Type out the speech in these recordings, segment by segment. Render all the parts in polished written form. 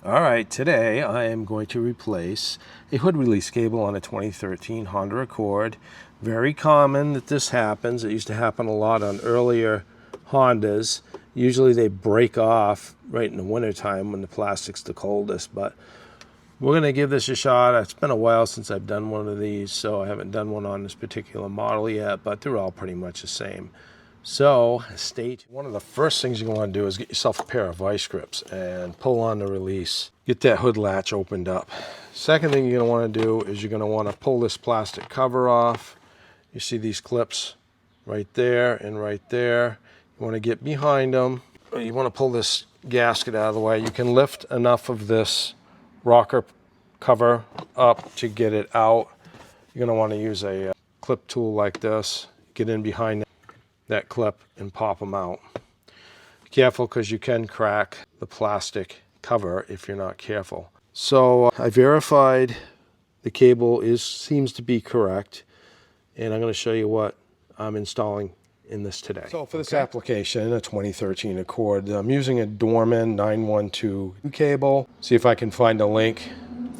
Alright, today I am going to replace a hood release cable on a 2013 Honda Accord. Very common that this happens. It used to happen a lot on earlier Hondas. Usually they break off right in the wintertime when the plastic's the coldest, but we're going to give this a shot. It's been a while since I've done one of these, so I haven't done one on this particular model yet, but they're all pretty much the same. So, one of the first things you're going to want to do is get yourself a pair of vice grips and pull on the release. Get that hood latch opened up. Second thing you're going to want to do is you're going to want to pull this plastic cover off. You see these clips right there and right there. You want to get behind them. You want to pull this gasket out of the way. You can lift enough of this rocker cover up to get it out. You're going to want to use a clip tool like this. Get in behind that clip and pop them out. Be careful because you can crack the plastic cover if you're not careful. So I verified the cable seems to be correct, and I'm going to show you what I'm installing in this today. So for this application, a 2013 Accord, I'm using a Dorman 912 cable. See if I can find a link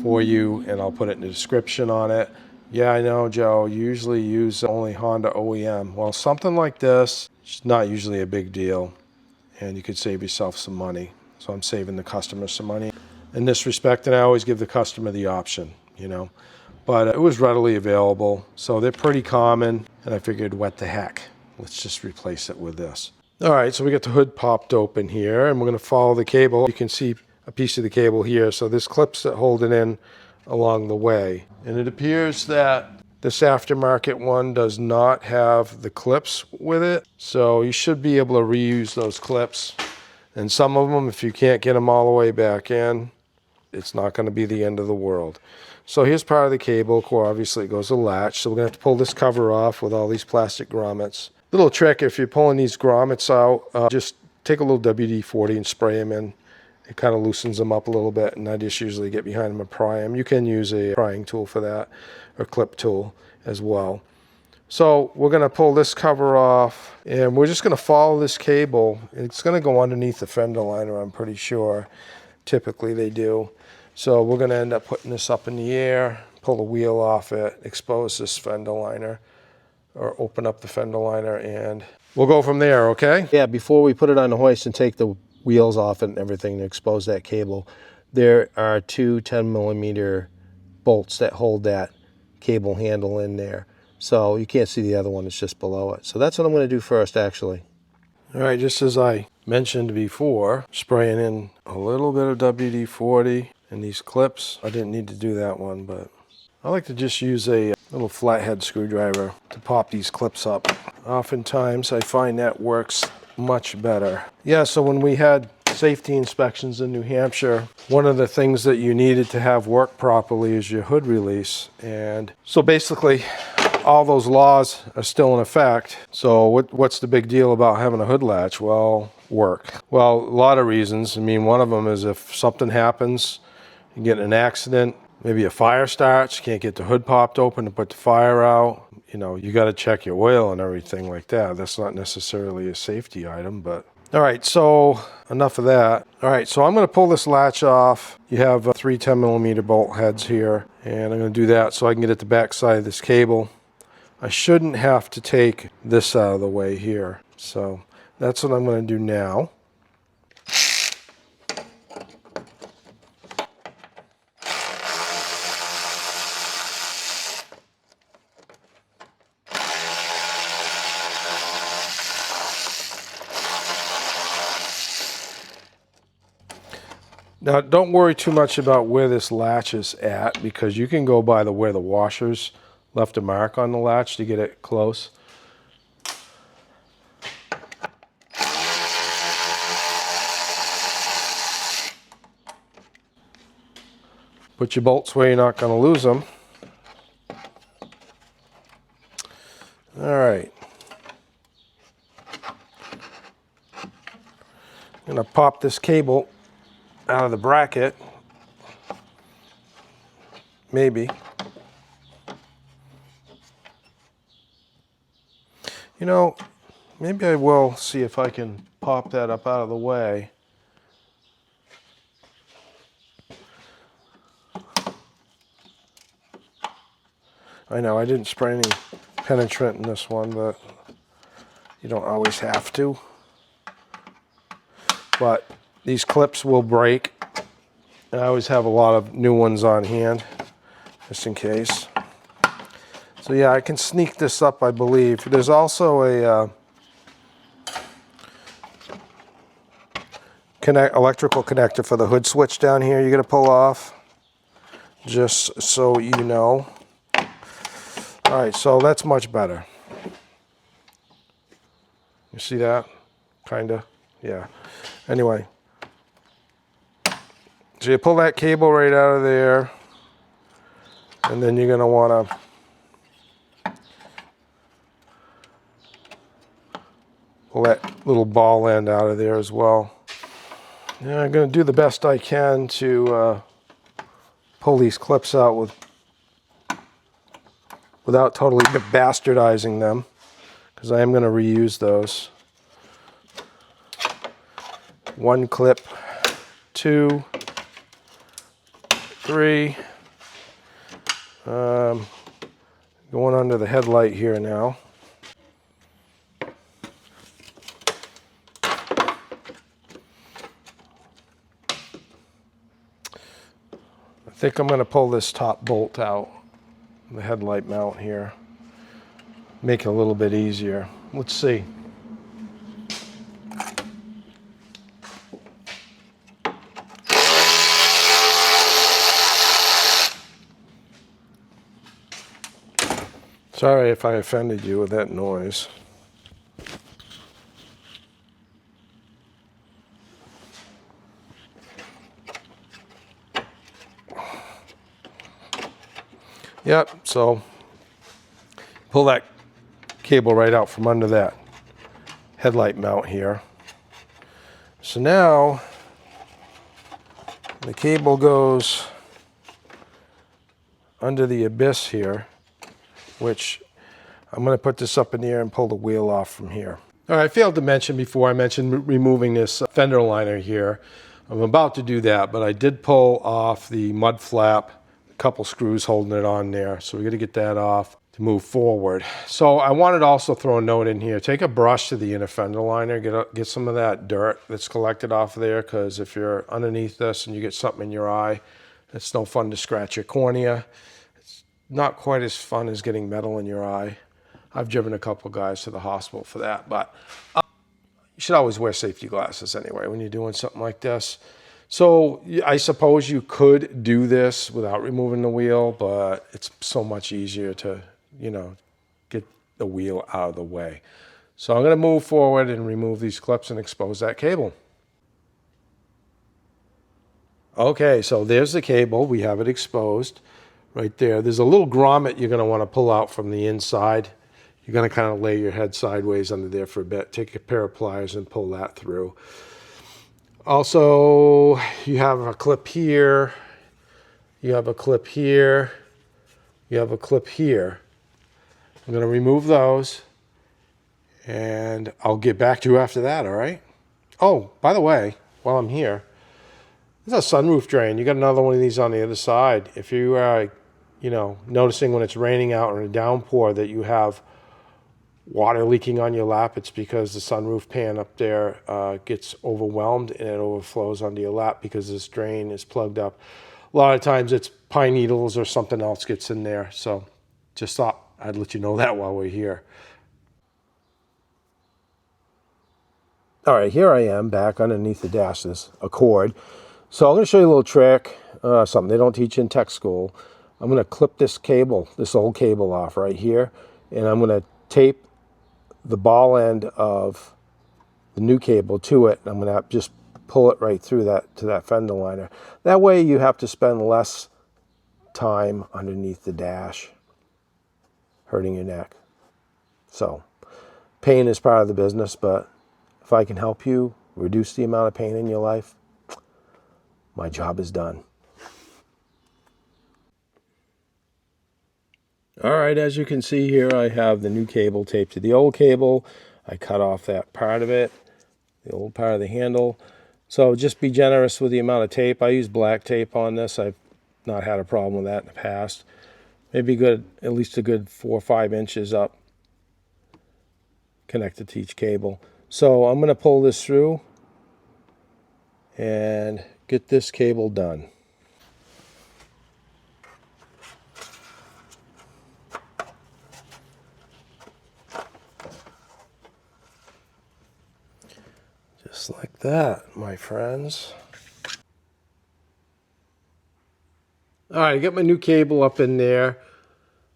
for you, and I'll put it in the description on it. Yeah, I know, Joe, you usually use only Honda OEM. Well, something like this, it's not usually a big deal, and you could save yourself some money. So I'm saving the customer some money in this respect, and I always give the customer the option, you know. But it was readily available, so they're pretty common, and I figured, what the heck? Let's just replace it with this. All right, so we got the hood popped open here, and we're going to follow the cable. You can see a piece of the cable here, so there's clips that hold it in along the way. And it appears that this aftermarket one does not have the clips with it, so you should be able to reuse those clips. And some of them, if you can't get them all the way back in, it's not going to be the end of the world. So here's part of the cable core. Obviously it goes a latch, so we're going to have to pull this cover off with all these plastic grommets. Little trick, if you're pulling these grommets out, just take a little WD-40 and spray them in. It kind of loosens them up a little bit, and I just usually get behind them and pry them. You can use a prying tool for that, or clip tool as well. So we're going to pull this cover off, and we're just going to follow this cable. It's going to go underneath the fender liner, I'm pretty sure. Typically they do. So we're going to end up putting this up in the air, pull the wheel off it, expose this fender liner, or open up the fender liner, and we'll go from there, okay? Yeah, before we put it on the hoist and take the wheels off and everything to expose that cable, there are two 10mm bolts that hold that cable handle in there. So you can't see the other one, it's just below it. So that's what I'm going to do first, actually. All right, just as I mentioned before, spraying in a little bit of WD-40 in these clips. I didn't need to do that one, but I like to just use a little flathead screwdriver to pop these clips up. Oftentimes I find that works much better. Yeah, so when we had safety inspections in New Hampshire, one of the things that you needed to have work properly is your hood release. And so basically all those laws are still in effect. So what's the big deal about having a hood latch? Well, work. Well, a lot of reasons. I mean, one of them is if something happens, you get in an accident, maybe a fire starts, you can't get the hood popped open to put the fire out. You know, you got to check your oil and everything like that. That's not necessarily a safety item, but all right, so enough of that. All right, so I'm going to pull this latch off. You have 3 10mm bolt heads here, and I'm going to do that so I can get at the back side of this cable. I shouldn't have to take this out of the way here, so that's what I'm going to do now. Now, don't worry too much about where this latch is at, because you can go by where the washers left a mark on the latch to get it close. Put your bolts where you're not going to lose them. All right. I'm going to pop this cable out of the bracket. Maybe. You know, maybe I will see if I can pop that up out of the way. I know I didn't spray any penetrant in this one, but you don't always have to. But these clips will break. And I always have a lot of new ones on hand, just in case. So yeah, I can sneak this up, I believe. There's also a electrical connector for the hood switch down here you're going to pull off, just so you know. All right, so that's much better. You see that? Kinda, yeah. Anyway, so you pull that cable right out of there, and then you're going to want to pull that little ball end out of there as well. Yeah, I'm going to do the best I can to pull these clips out without totally bastardizing them, because I am going to reuse those. One clip, 2, 3. Going under the headlight here now. I think I'm going to pull this top bolt out, the headlight mount here, make it a little bit easier. Let's see. Sorry if I offended you with that noise. Yep, so pull that cable right out from under that headlight mount here. So now the cable goes under the abyss here, which I'm going to put this up in the air and pull the wheel off from here. All right, I failed to mention before, I mentioned removing this fender liner here. I'm about to do that, but I did pull off the mud flap, a couple screws holding it on there. So we got to get that off to move forward. So I wanted to also throw a note in here. Take a brush to the inner fender liner, get some of that dirt that's collected off of there, because if you're underneath this and you get something in your eye, it's no fun to scratch your cornea. It's not quite as fun as getting metal in your eye. I've driven a couple guys to the hospital for that, but you should always wear safety glasses anyway when you're doing something like this. So I suppose you could do this without removing the wheel, but it's so much easier to, get the wheel out of the way. So I'm going to move forward and remove these clips and expose that cable. Okay, so there's the cable. We have it exposed right there. There's a little grommet you're going to want to pull out from the inside. You're going to kind of lay your head sideways under there for a bit. Take a pair of pliers and pull that through. Also, you have a clip here. You have a clip here. You have a clip here. I'm going to remove those, and I'll get back to you after that, all right? Oh, by the way, while I'm here, there's a sunroof drain. You got another one of these on the other side. If you are, noticing when it's raining out or a downpour that you have water leaking on your lap, it's because the sunroof pan up there gets overwhelmed and it overflows onto your lap because this drain is plugged up. A lot of times it's pine needles or something else gets in there. So just thought I'd let you know that while we're here. All right, here I am back underneath the dash, this Accord. So I'm going to show you a little trick, something they don't teach in tech school. I'm going to clip this cable, this old cable off right here, and I'm going to tape the ball end of the new cable to it. I'm going to just pull it right through that to that fender liner. That way you have to spend less time underneath the dash hurting your neck. So pain is part of the business, but if I can help you reduce the amount of pain in your life, my job is done. All right, as you can see here, I have the new cable taped to the old cable. I cut off that part of it, the old part of the handle. So just be generous with the amount of tape. I use black tape on this. I've not had a problem with that in the past. maybe good, at least a good 4 or 5 inches up, connected to each cable. So I'm going to pull this through and get this cable done. Just like that, my friends. All right, I got my new cable up in there.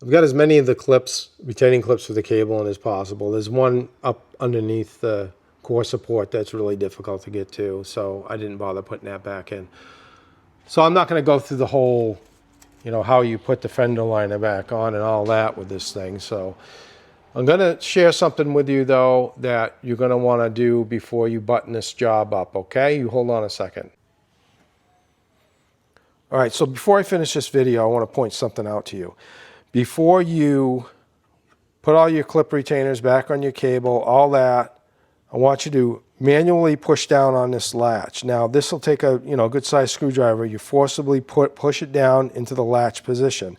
I've got as many of the clips, retaining clips for the cable in as possible. There's one up underneath the core support that's really difficult to get to, so I didn't bother putting that back in. So I'm not going to go through the whole, how you put the fender liner back on and all that with this thing. So I'm going to share something with you, though, that you're going to want to do before you button this job up, okay? You hold on a second. All right, so before I finish this video, I want to point something out to you. Before you put all your clip retainers back on your cable, all that, I want you to manually push down on this latch. Now, this will take a good sized screwdriver. You forcibly push it down into the latch position.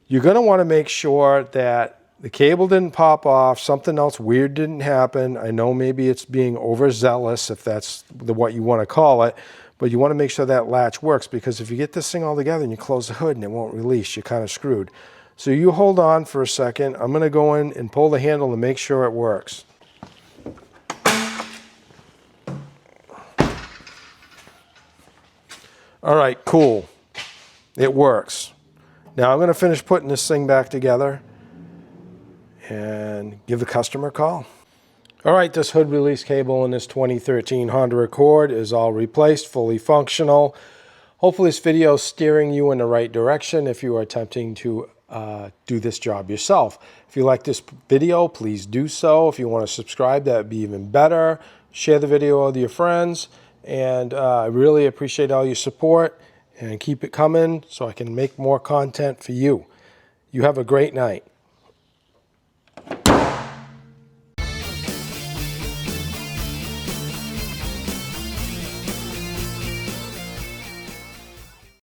You're going to want to make sure that the cable didn't pop off, something else weird didn't happen. I know maybe it's being overzealous, if that's what you want to call it, but you want to make sure that latch works, because if you get this thing all together and you close the hood and it won't release, you're kind of screwed. So you hold on for a second. I'm going to go in and pull the handle to make sure it works. All right, cool. It works. Now I'm going to finish putting this thing back together and give the customer a call. All right, this hood release cable in this 2013 Honda Accord is all replaced, fully functional. Hopefully this video is steering you in the right direction if you are attempting to do this job yourself. If you like this video, please do so. If you want to subscribe, that would be even better. Share the video with your friends. And I really appreciate all your support. And keep it coming so I can make more content for you. You have a great night.